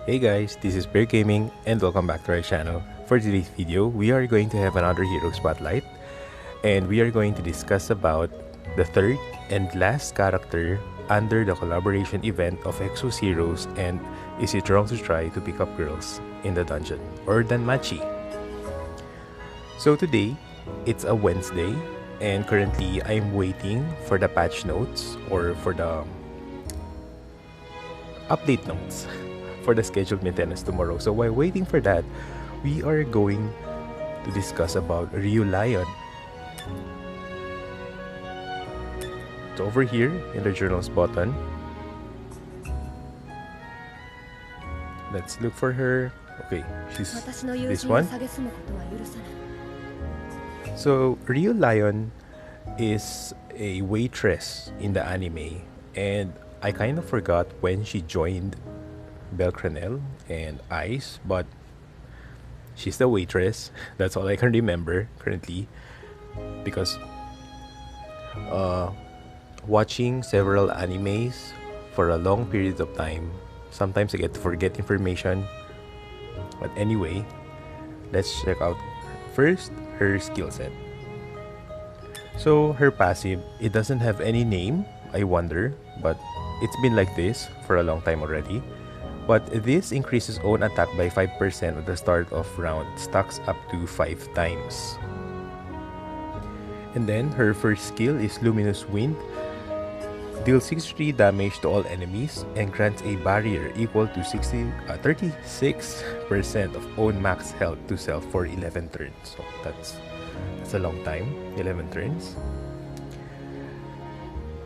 Hey guys, this is Bear Gaming and welcome back to our channel. For today's video, we are going to have another hero spotlight and we are going to discuss about the third and last character under the collaboration event of Exos Heroes and Is It Wrong to Try to Pick Up Girls in the Dungeon or DanMachi. So today, it's a Wednesday and currently I'm waiting for the patch notes or for the update notes for the scheduled maintenance tomorrow. So while waiting for that, we are going to discuss about Ryu Lion. So over here in the journals button, let's look for her. Okay, she's this one. So Ryu Lion is a waitress in the anime, and I kind of forgot when she joined Belcranel and Ice, but she's the waitress. That's all I can remember currently, because watching several animes for a long period of time, sometimes I get to forget information. But anyway, let's check out first her skill set. So her passive, it doesn't have any name, I wonder, but it's been like this for a long time already. But this increases own attack by 5% at the start of round, stacks up to 5 times. And then her first skill is Luminous Wind, deals 63 damage to all enemies and grants a barrier equal to 36% of own max health to self for 11 turns. So that's a long time, 11 turns.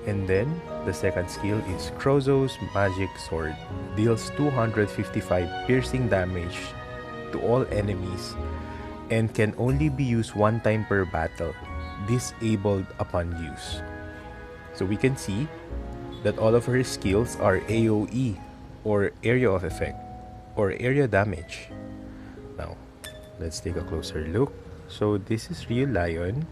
And then the second skill is Crozo's Magic Sword, deals 255 piercing damage to all enemies and can only be used one time per battle, disabled upon use. So we can see that all of her skills are AoE or area of effect or area damage. Now, let's take a closer look. So this is Ryu Lion.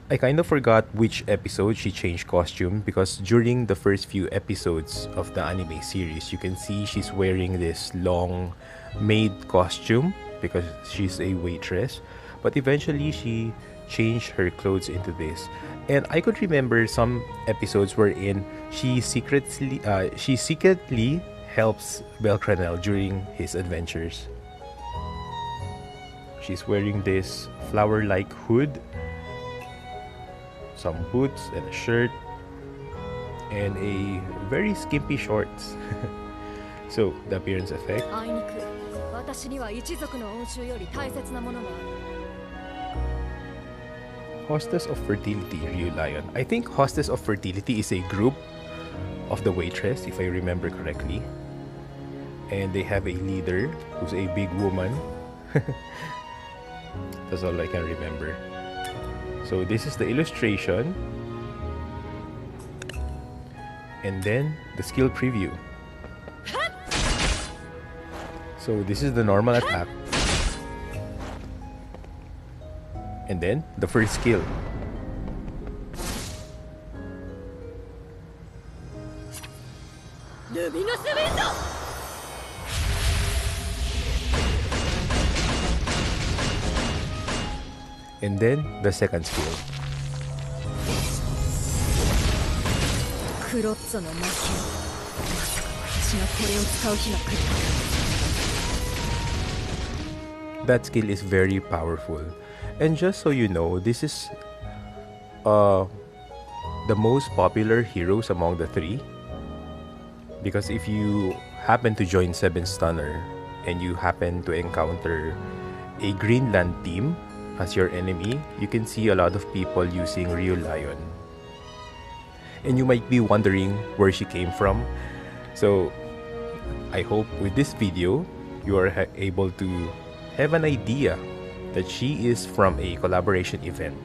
I kind of forgot which episode she changed costume, because during the first few episodes of the anime series, you can see she's wearing this long maid costume because she's a waitress. But eventually she changed her clothes into this. And I could remember some episodes wherein she secretly helps Belcranel during his adventures. She's wearing this flower-like hood, some boots and a shirt, and a very skimpy shorts. So the appearance effect. Hostess of Fertility, Ryu Lion. I think Hostess of Fertility is a group of the waitress, if I remember correctly. And they have a leader who's a big woman. That's all I can remember. So this is the illustration. And then the skill preview. So this is the normal attack. And then the first skill. And then the second skill. That skill is very powerful. And just so you know, this is the most popular heroes among the three. Because if you happen to join 7 Stunner and you happen to encounter a Greenland team as your enemy, you can see a lot of people using Ryu Lion. And you might be wondering where she came from. So I hope with this video, you are able to have an idea that she is from a collaboration event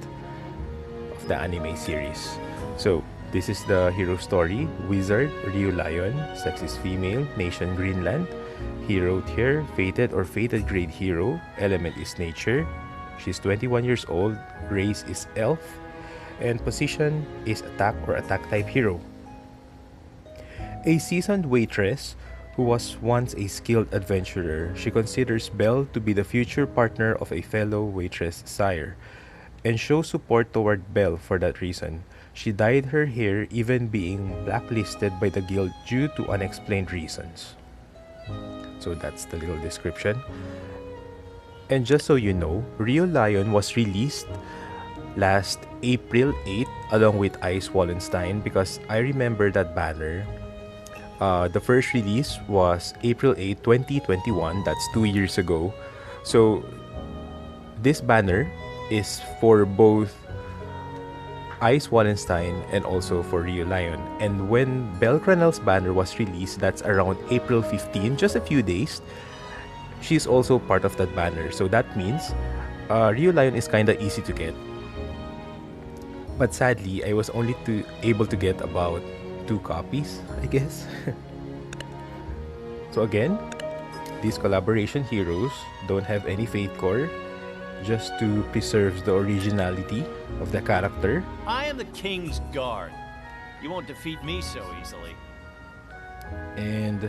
of the anime series. So this is the hero story. Wizard, Ryu Lion, sex is female, nation Greenland, hero tier, fated or fated grade hero, element is nature. She's 21 years old, race is elf, and position is attack or attack type hero. A seasoned waitress who was once a skilled adventurer. She considers Belle to be the future partner of a fellow waitress sire, and shows support toward Belle for that reason. She dyed her hair, even being blacklisted by the guild due to unexplained reasons. So that's the little description. And just so you know, Ryu Lion was released last April 8 along with Ice Wallenstein, because I remember that banner. The first release was April 8, 2021. That's 2 years ago. So this banner is for both Ice Wallenstein and also for Ryu Lion. And when Belcranel's banner was released, that's around April 15, just a few days, she's also part of that banner. So that means Ryu Lion is kinda easy to get. But sadly, I was only able to get about 2 copies, I guess. So again, these collaboration heroes don't have any Fate Core, just to preserve the originality of the character. I am the King's Guard. You won't defeat me so easily. And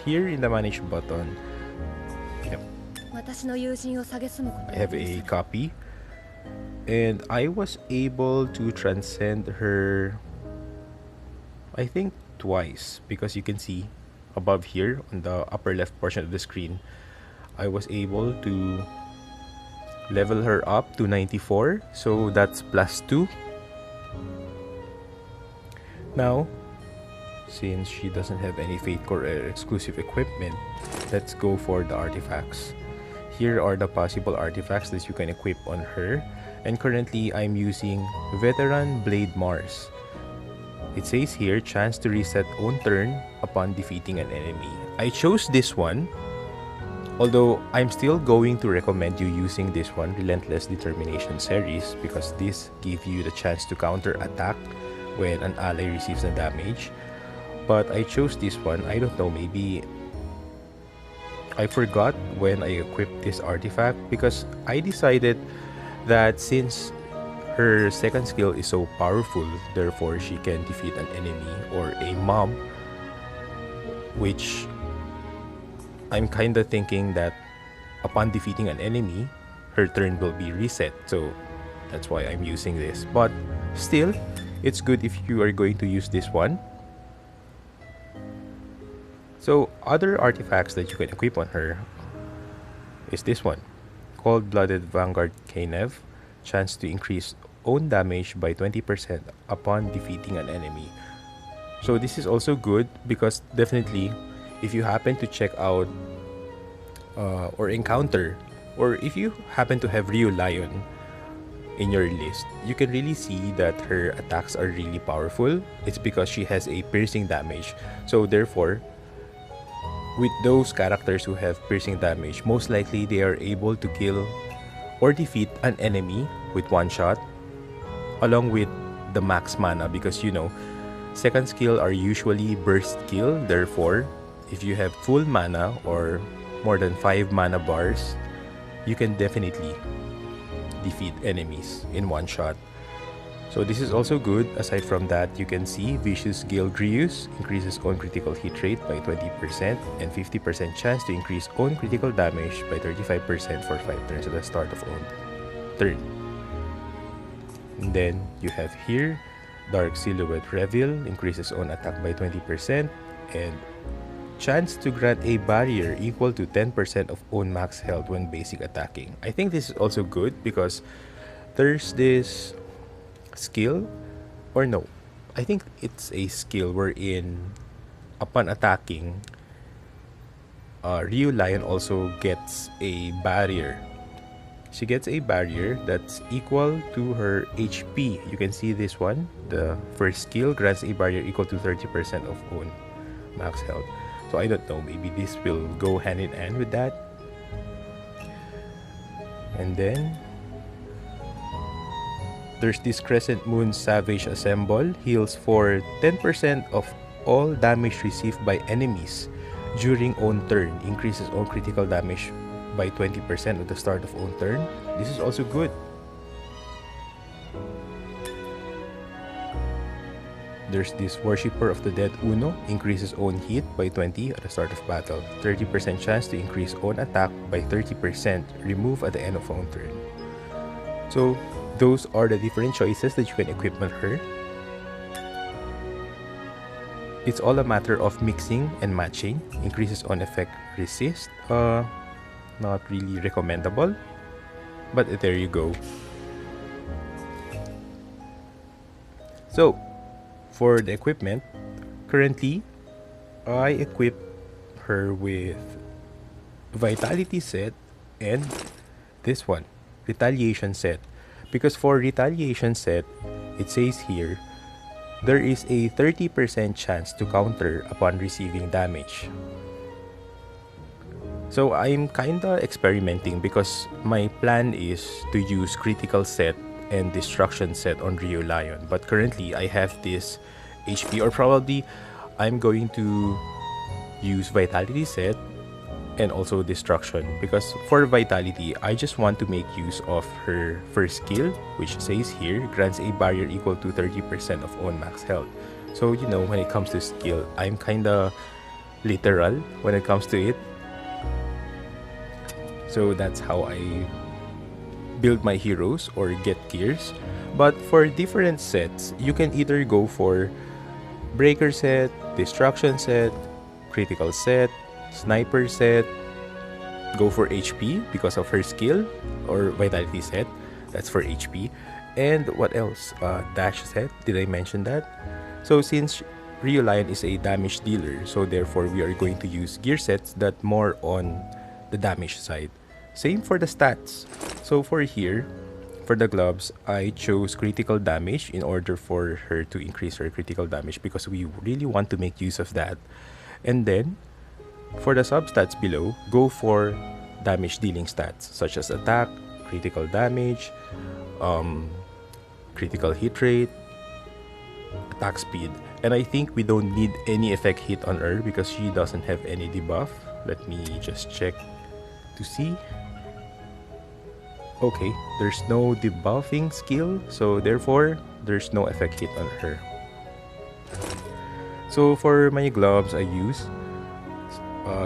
here in the manage button, yep, I have a copy. And I was able to transcend her, I think, twice, because you can see above here on the upper left portion of the screen, I was able to level her up to 94, so that's +2. Now, since she doesn't have any Fate Core exclusive equipment, let's go for the artifacts. Here are the possible artifacts that you can equip on her, and currently I'm using Veteran Blade Mars. It says here, chance to reset own turn upon defeating an enemy. I chose this one, although I'm still going to recommend you using this one, Relentless Determination series, because this gives you the chance to counter attack when an ally receives a damage. But I chose this one. I don't know, maybe I forgot when I equipped this artifact, because I decided that since her second skill is so powerful, therefore she can defeat an enemy or a mob, which I'm kinda thinking that upon defeating an enemy, her turn will be reset. So that's why I'm using this. But still, it's good if you are going to use this one. So other artifacts that you can equip on her is this one. Cold-Blooded Vanguard Knev, chance to increase own damage by 20% upon defeating an enemy. So this is also good, because definitely if you happen to check out or encounter, or if you happen to have Ryu Lion in your list, you can really see that her attacks are really powerful. It's because she has a piercing damage. So therefore, with those characters who have piercing damage, most likely they are able to kill or defeat an enemy with one shot, along with the max mana, because you know, second skill are usually burst kill. Therefore, if you have full mana or more than 5 mana bars, you can definitely defeat enemies in one shot. So this is also good. Aside from that, you can see Vicious Gale Grius increases own critical hit rate by 20% and 50% chance to increase own critical damage by 35% for 5 turns at the start of own turn. And then you have here Dark Silhouette Reveal increases own attack by 20% and chance to grant a barrier equal to 10% of own max health when basic attacking. I think this is also good because there's this skill, or no, I think it's a skill wherein upon attacking, Ryu Lion also gets a barrier. She gets a barrier that's equal to her HP. You can see this one. The first skill grants a barrier equal to 30% of own max health. So I don't know, maybe this will go hand in hand with that. And then there's this Crescent Moon Savage Assemble, heals for 10% of all damage received by enemies during own turn, increases own critical damage by 20% at the start of own turn. This is also good. there's this Worshipper of the Dead Uno, increases own hit by 20 at the start of battle. 30% chance to increase own attack by 30%, remove at the end of own turn. So those are the different choices that you can equip with her. It's all a matter of mixing and matching. Increases on effect resist. Not really recommendable. But there you go. So, for the equipment, currently, I equip her with Vitality set and this one, Retaliation set. Because for Retaliation set, it says here, there is a 30% chance to counter upon receiving damage. So I'm kinda experimenting because my plan is to use critical set and destruction set on Ryu Lion. But currently I have this HP, or probably I'm going to use Vitality set and also destruction, because for Vitality I just want to make use of her first skill, which says here grants a barrier equal to 30% of own max health. So you know, when it comes to skill, I'm kinda literal when it comes to it. So that's how I build my heroes or get gears. But for different sets, you can either go for breaker set, destruction set, critical set, sniper set, go for HP because of her skill, or vitality set, that's for HP. And what else? Dash set, did I mention that? So since Ryu Lion is a damage dealer, so therefore we are going to use gear sets that more on the damage side. Same for the stats. So for here, for the gloves, I chose critical damage in order for her to increase her critical damage because we really want to make use of that. And then, for the substats below, go for damage dealing stats such as attack, critical damage, critical hit rate, attack speed. And I think we don't need any effect hit on her because she doesn't have any debuff. Let me just check to see. Okay, there's no debuffing skill, so therefore there's no effect hit on her. So for my gloves, I use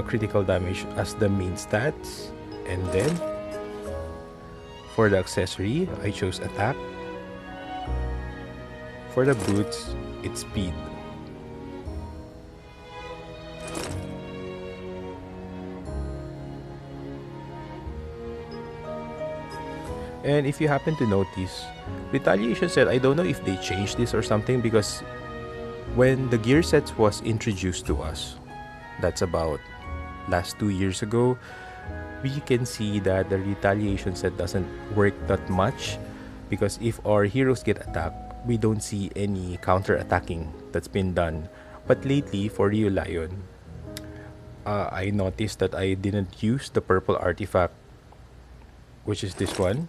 critical damage as the main stats, and then for the accessory, I chose attack. For the boots, it's speed. And if you happen to notice, Retaliation set, I don't know if they changed this or something, because when the gear sets was introduced to us, that's about last 2 years ago, we can see that the Retaliation set doesn't work that much, because if our heroes get attacked, we don't see any counter attacking that's been done. But lately, for Ryu Lion, I noticed that I didn't use the purple artifact, which is this one.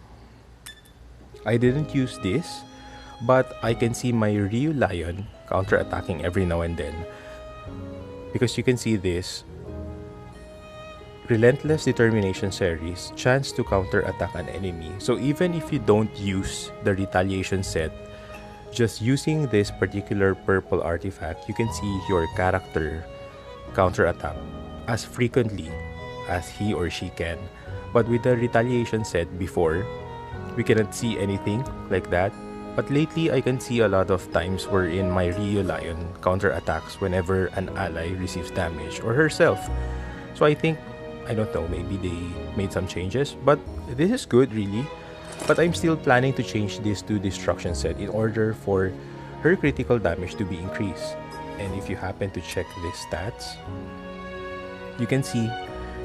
I didn't use this, but I can see my Ryu Lion counter-attacking every now and then. Because you can see this, Relentless Determination series, chance to counter-attack an enemy. So even if you don't use the Retaliation set, just using this particular purple artifact, you can see your character counter-attack as frequently as he or she can. But with the Retaliation set before, we cannot see anything like that. But lately, I can see a lot of times wherein my Ryu Lion counter-attacks whenever an ally receives damage, or herself. So I think, I don't know, maybe they made some changes, but this is good really. But I'm still planning to change this to destruction set in order for her critical damage to be increased. And if you happen to check the stats, you can see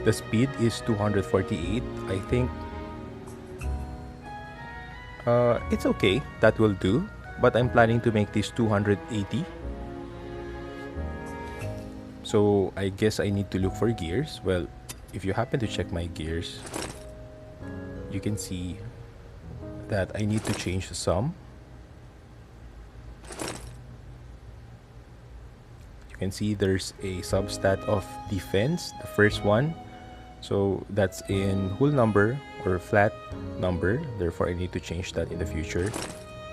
the speed is 248. I think it's okay, that will do, but I'm planning to make this 280. So I guess I need to look for gears. Well, if you happen to check my gears, you can see that I need to change some. You can see there's a substat of defense, the first one. So that's in whole number or flat number, therefore I need to change that in the future.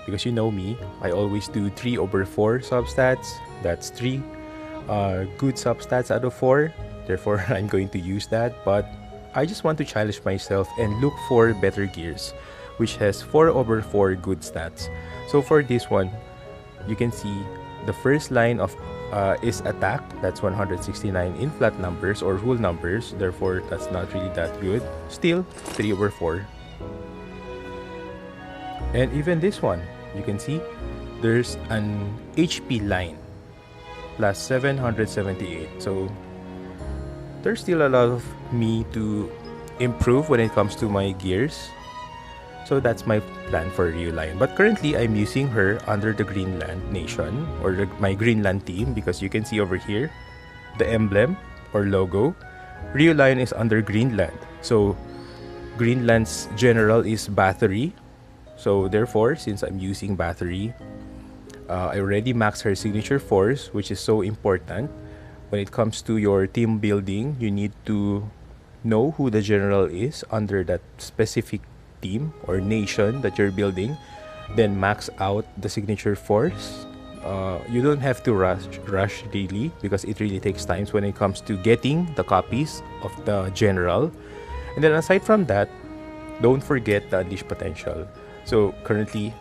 because you know me, I always do 3/4 substats. That's 3 good substats out of 4. Therefore, I'm going to use that. But I just want to challenge myself and look for better gears, which has 4/4 good stats. So for this one, you can see the first line of is attack. That's 169 in flat numbers or rule numbers. Therefore, that's not really that good. Still, 3/4. And even this one, you can see there's an HP line plus 778. So there's still a lot of me to improve when it comes to my gears. So that's my plan for Ryu Lion. But currently, I'm using her under the Greenland Nation or my Greenland team, because you can see over here the emblem or logo. Ryu Lion is under Greenland. So Greenland's general is Battery. So therefore, since I'm using Battery, I already maxed her signature force, which is so important. When it comes to your team building, you need to know who the general is under that specific team or nation that you're building. Then max out the signature force. You don't have to rush really, because it really takes time when it comes to getting the copies of the general. And then aside from that, don't forget the unleash potential. So currently,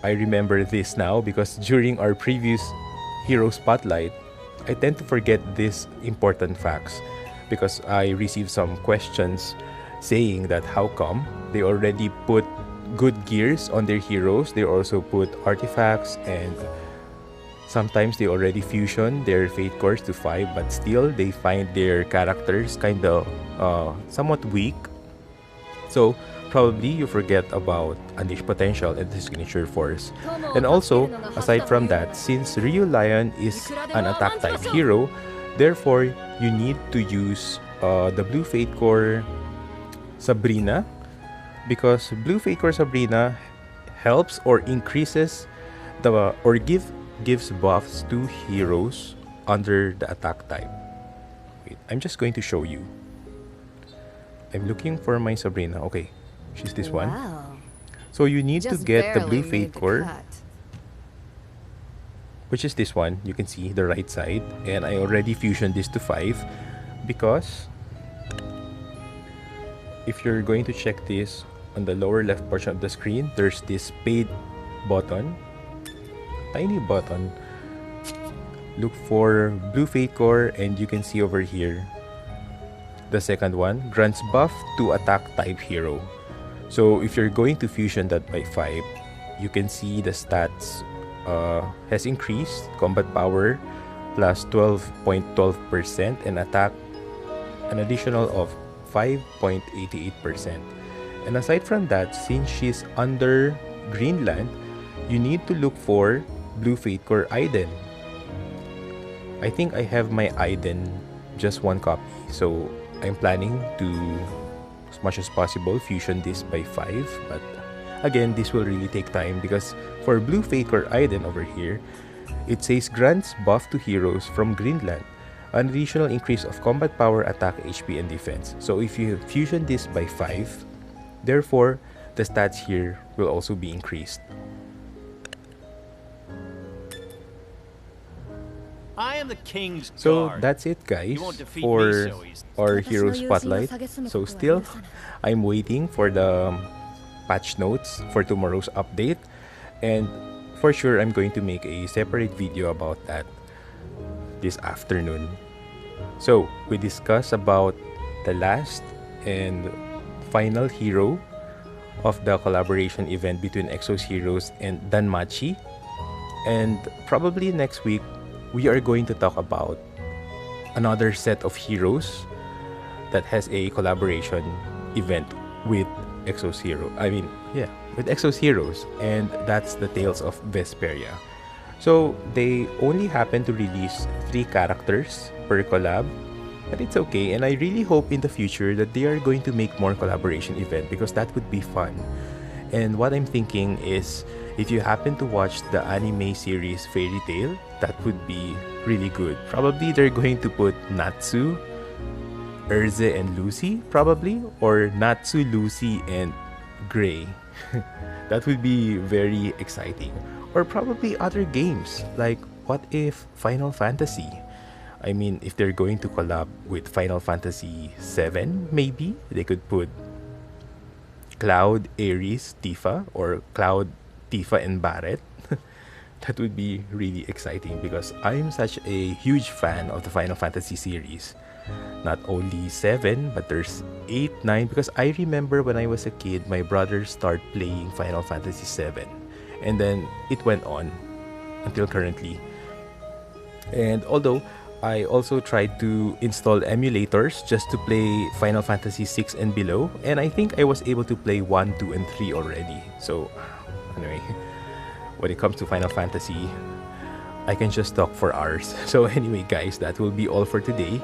I remember this now because during our previous hero spotlight, I tend to forget these important facts because I received some questions saying that how come they already put good gears on their heroes. They also put artifacts, and sometimes they already fusion their fate cores to 5, but still they find their characters kind of somewhat weak. So probably you forget about unleash potential and the signature force. And also, aside from that, since Ryu Lion is an attack type hero, therefore you need to use the blue fate core Sabrina, because blue fate core Sabrina helps or increases the or gives buffs to heroes under the attack type. Wait, I'm just going to show you. I'm looking for my Sabrina. Okay, she's this one. So you need to get the blue fate core, which is this one. You can see the right side, and I already fusioned this to 5 because if you're going to check this on the lower left portion of the screen, there's this paid button, tiny button. Look for blue fate core, and you can see over here the second one grants buff to attack type hero. So if you're going to fusion that by 5, you can see the stats has increased. Combat power plus 12.12% and attack an additional of 5.88%. And aside from that, since she's under Greenland, you need to look for blue fate core Aiden. I think I have my Aiden just one copy, so I'm planning to, as much as possible, fusion this by 5. But again, this will really take time because for blue fate core Aiden over here, it says grants buff to heroes from Greenland, an additional increase of combat power, attack, HP, and defense. So if you fusion this by 5, therefore the stats here will also be increased. I am the king's So guard. that's it, guys, You won't defeat for me so easily. our hero spotlight. So still, I'm waiting for the patch notes for tomorrow's update, and for sure I'm going to make a separate video about that this afternoon. So we discussed about the last and final hero of the collaboration event between Exos Heroes and DanMachi, and probably next week we are going to talk about another set of heroes that has a collaboration event with Exos Hero. With Exos Heroes, and that's the Tales of Vesperia. So they only happen to release 3 characters per collab, but it's okay, and I really hope in the future that they are going to make more collaboration event because that would be fun. And what I'm thinking is, if you happen to watch the anime series Fairy Tail, that would be really good. Probably they're going to put Natsu, Erze, and Lucy, probably, or Natsu, Lucy, and Gray. That would be very exciting. Or probably other games, like what if Final Fantasy? I mean, if they're going to collab with Final Fantasy 7, maybe they could put Cloud, Ares, Tifa, or Cloud, Tifa, and Barret. That would be really exciting because I'm such a huge fan of the Final Fantasy series. Not only 7, but there's 8, 9. Because I remember when I was a kid, my brother started playing Final Fantasy 7. And then it went on until currently. And although I also tried to install emulators just to play Final Fantasy 6 and below, and I think I was able to play 1, 2, and 3 already. So, anyway, when it comes to Final Fantasy, I can just talk for hours. So, anyway, guys, that will be all for today.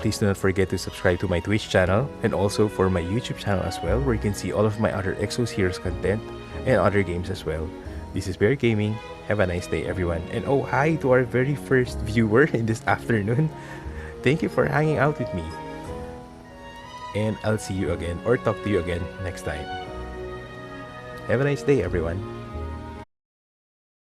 Please do not forget to subscribe to my Twitch channel and also for my YouTube channel as well, where you can see all of my other Exos Heroes content and other games as well. This is Bear Gaming. Have a nice day, everyone. And oh, hi to our very first viewer in this afternoon. Thank you for hanging out with me. And I'll see you again or talk to you again next time. Have a nice day, everyone.